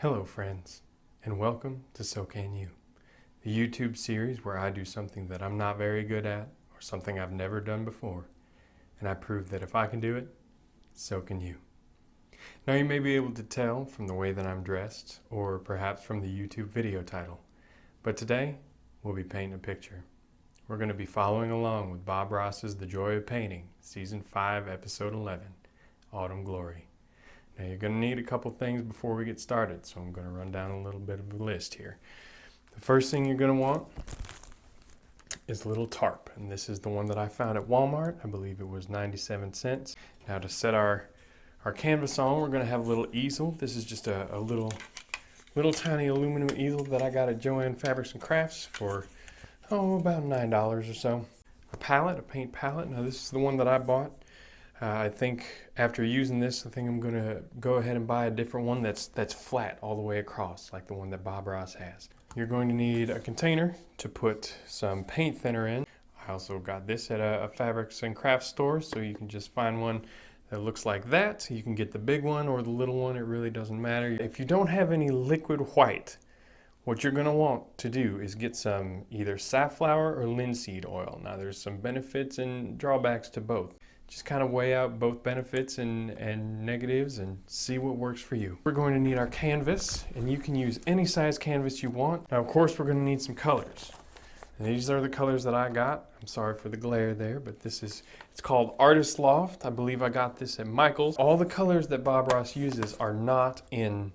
Hello friends, and welcome to So Can You, the YouTube series where I do something that I'm not very good at or something I've never done before, and I prove that if I can do it, so can you. Now you may be able to tell from the way that I'm dressed, or perhaps from the YouTube video title, but today we'll be painting a picture. We're going to be following along with Bob Ross's The Joy of Painting, Season 5, Episode 11, Autumn Glory. Now you're going to need a couple things before we get started, so I'm going to run down a little bit of a list here. The first thing you're going to want is a little tarp, and this is the one that I found at Walmart. I believe it was 97 cents. Now to set our canvas on, we're going to have a little easel. This is just a little tiny aluminum easel that I got at Joann Fabrics and Crafts for about $9 or so. A palette, a paint palette. Now this is the one that I bought. I think after using this, I think I'm going to go ahead and buy a different one that's flat all the way across, like the one that Bob Ross has. You're going to need a container to put some paint thinner in. I also got this at a Fabrics and Crafts store, so you can just find one that looks like that. You can get the big one or the little one, it really doesn't matter. If you don't have any liquid white, what you're going to want to do is get some either safflower or linseed oil. Now there's some benefits and drawbacks to both. Just kind of weigh out both benefits and negatives and see what works for you. We're going to need our canvas, and you can use any size canvas you want. Now of course we're going to need some colors. And these are the colors that I got. I'm sorry for the glare there, but it's called Artist Loft. I believe I got this at Michael's. All the colors that Bob Ross uses are not in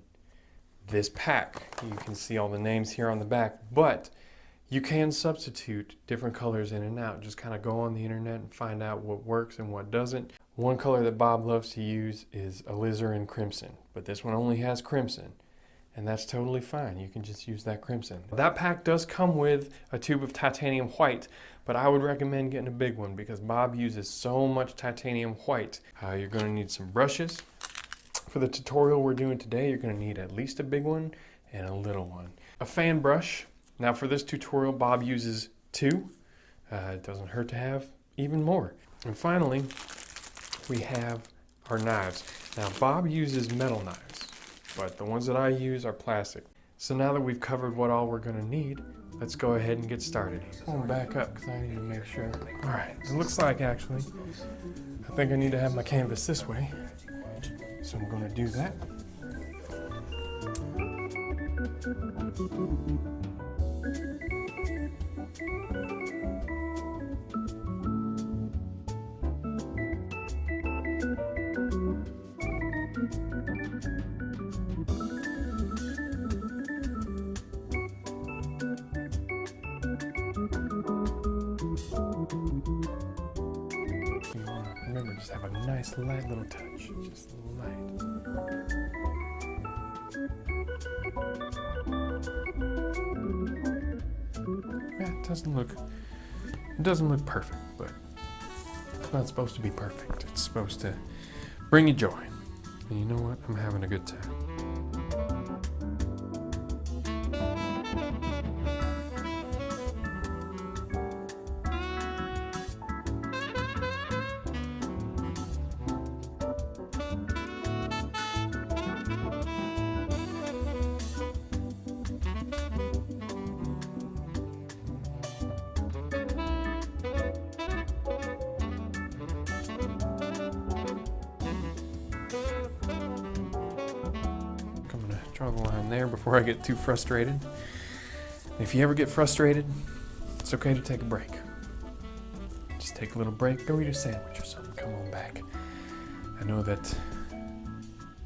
this pack. You can see all the names here on the back, but you can substitute different colors in and out. Just kind of go on the internet and find out what works and what doesn't. One color that Bob loves to use is alizarin crimson, but this one only has crimson, and that's totally fine. You can just use that crimson. That pack does come with a tube of titanium white, but I would recommend getting a big one because Bob uses so much titanium white. You're going to need some brushes. For the tutorial we're doing today, you're going to need at least a big one and a little one. A fan brush. Now for this tutorial, Bob uses 2. It doesn't hurt to have even more. And finally, we have our knives. Now Bob uses metal knives, but the ones that I use are plastic. So now that we've covered what all we're gonna need, let's go ahead and get started. I'm gonna back up because I need to make sure. All right, it looks like actually, I think I need to have my canvas this way. So I'm gonna do that. Remember, just have a nice light little touch, just light. Yeah, it doesn't look perfect, but it's not supposed to be perfect. It's supposed to bring you joy. And you know what? I'm having a good time. Draw the line there before I get too frustrated. And if you ever get frustrated, it's okay to take a break. Just take a little break, go eat a sandwich or something, come on back. I know that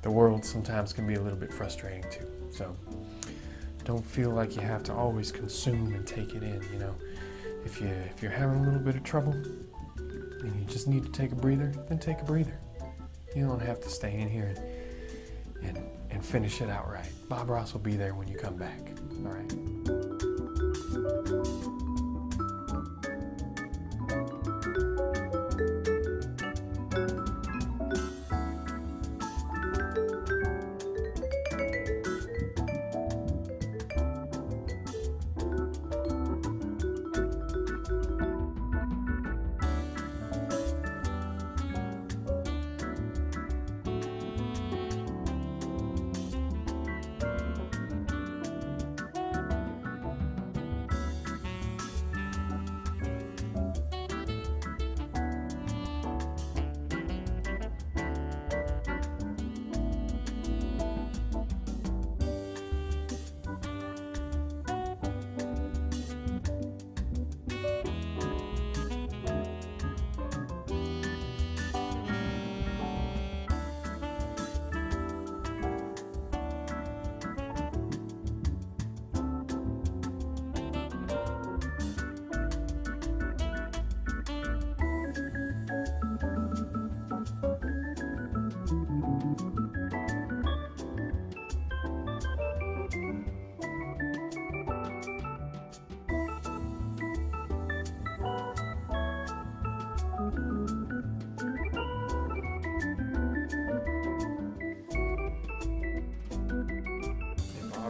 the world sometimes can be a little bit frustrating too, so don't feel like you have to always consume and take it in, you know. If you're having a little bit of trouble and you just need to take a breather, then take a breather. You don't have to stay in here and finish it out right. Bob Ross will be there when you come back. All right.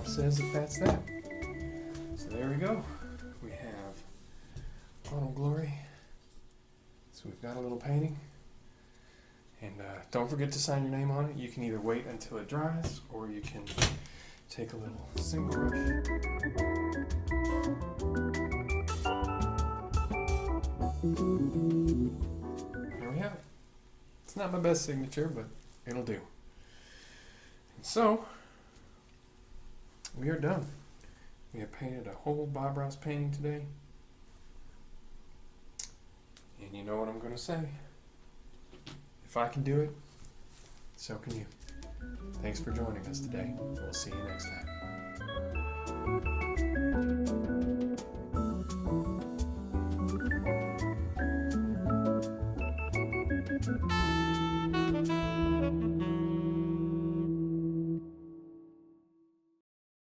prompt says that that's that. So there we go. We have Autumn Glory. So we've got a little painting. And don't forget to sign your name on it. You can either wait until it dries, or you can take a little single brush. There we have it. It's not my best signature, but it'll do. And so, we are done. We have painted a whole Bob Ross painting today. And you know what I'm going to say. If I can do it, so can you. Thanks for joining us today. We'll see you next time.